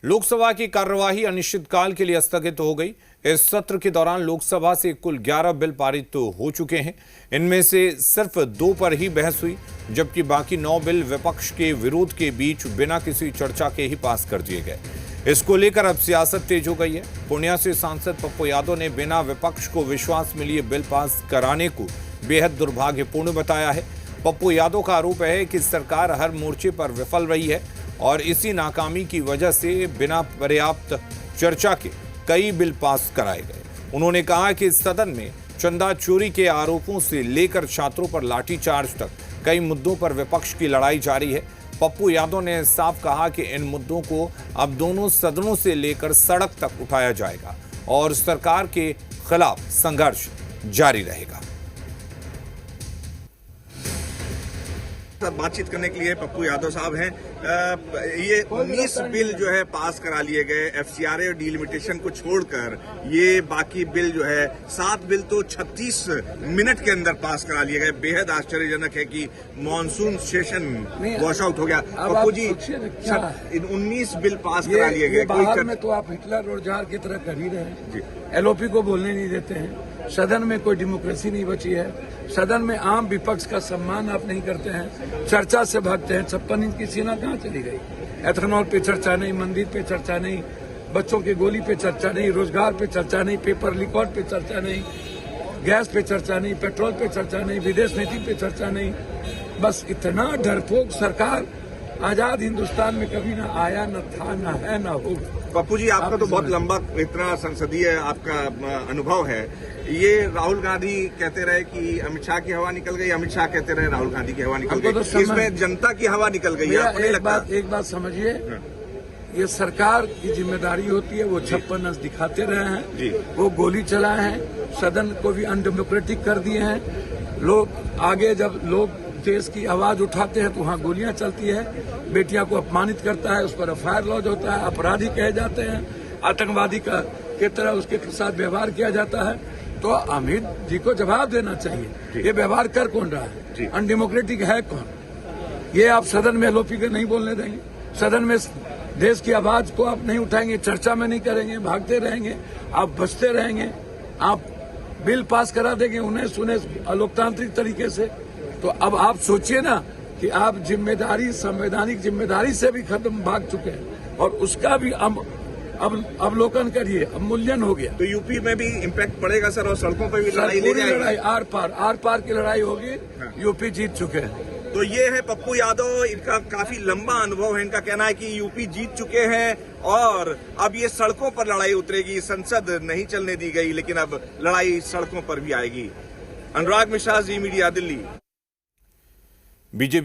लोकसभा की कार्यवाही अनिश्चितकाल के लिए स्थगित हो गई। इस सत्र के दौरान लोकसभा से कुल 11 बिल पारित हो चुके हैं। इनमें से सिर्फ 2 पर ही बहस हुई, जबकि बाकी 9 बिल विपक्ष के विरोध के बीच बिना किसी चर्चा के ही पास कर दिए गए। इसको लेकर अब सियासत तेज हो गई है। पूर्णिया से सांसद पप्पू यादव ने बिना विपक्ष को विश्वास में लिए बिल पास कराने को बेहद दुर्भाग्यपूर्ण बताया है। पप्पू यादव का आरोप है कि सरकार हर मोर्चे पर विफल रही है और इसी नाकामी की वजह से बिना पर्याप्त चर्चा के कई बिल पास कराए गए। उन्होंने कहा कि सदन में चंदा चोरी के आरोपों से लेकर छात्रों पर लाठीचार्ज तक कई मुद्दों पर विपक्ष की लड़ाई जारी है। पप्पू यादव ने साफ कहा कि इन मुद्दों को अब दोनों सदनों से लेकर सड़क तक उठाया जाएगा और सरकार के खिलाफ संघर्ष जारी रहेगा। बातचीत करने के लिए पप्पू यादव साहब हैं। ये 19 बिल जो है पास करा लिए गए, एफसीआरए और डीलिमिटेशन को छोड़कर। ये बाकी बिल जो है 7 बिल तो 36 मिनट के अंदर पास करा लिए गए। बेहद आश्चर्यजनक है कि मानसून सेशन वॉश आउट हो गया। पप्पू जी, 19 बिल पास करा लिए गए। बाहर में तो आप हिटलर और जार की तरह कर ही रहे हैं। एलओपी को बोलने नहीं देते हैं। सदन में कोई डेमोक्रेसी नहीं बची है। सदन में आम विपक्ष का सम्मान आप नहीं करते हैं, चर्चा से भागते हैं। 56 इंच की सीना कहाँ चली गई? एथेनॉल पे चर्चा नहीं, मंदिर पे चर्चा नहीं, बच्चों की गोली पे चर्चा नहीं, रोजगार पे चर्चा नहीं, पेपर रिकॉर्ड पे चर्चा नहीं, गैस पे चर्चा नहीं, पेट्रोल पे चर्चा नहीं, विदेश नीति पे चर्चा नहीं। बस इतना डरपोक सरकार आजाद हिंदुस्तान में कभी ना आया, न था, न है, न होगा। पप्पू जी, आपका तो बहुत लंबा इतना संसदीय आपका अनुभव है। ये राहुल गांधी कहते रहे कि अमित शाह की हवा निकल गई, अमित शाह कहते रहे राहुल गांधी की हवा निकल गई, तो इसमें जनता की हवा निकल गई। एक बात समझिए, ये सरकार की जिम्मेदारी होती है। वो 56 अंश दिखाते रहे हैं, वो गोली चलाए हैं, सदन को भी अनडेमोक्रेटिक कर दिए हैं। लोग आगे जब लोग देश की आवाज उठाते हैं तो वहाँ गोलियां चलती है। बेटियां को अपमानित करता है, उस पर एफआईआर लॉन्च होता है, अपराधी कहे जाते हैं, आतंकवादी के तरह उसके साथ व्यवहार किया जाता है। तो अमित जी को जवाब देना चाहिए, ये व्यवहार कर कौन रहा है? अनडेमोक्रेटिक है कौन? ये आप सदन में एलओपी को नहीं बोलने देंगे, सदन में देश की आवाज को आप नहीं उठाएंगे, चर्चा में नहीं करेंगे, भागते रहेंगे, आप बचते रहेंगे, आप बिल पास करा देंगे उन्हें सुने अलोकतांत्रिक तरीके से। तो अब आप सोचिए ना कि आप जिम्मेदारी, संवैधानिक जिम्मेदारी से भी खत्म भाग चुके हैं और उसका भी अब अवलोकन करिए, अब मूल्यन हो गया। तो यूपी में भी इम्पैक्ट पड़ेगा सर, और सड़कों पर भी लड़ाई आर पार की लड़ाई होगी। यूपी जीत चुके हैं। तो ये है पप्पू यादव, इनका काफी लंबा अनुभव है। इनका कहना है कि यूपी जीत चुके हैं और अब ये सड़कों पर लड़ाई उतरेगी। संसद नहीं चलने दी गई, लेकिन अब लड़ाई सड़कों पर भी आएगी। अनुराग मिश्रा, जी मीडिया, दिल्ली। बीजेपी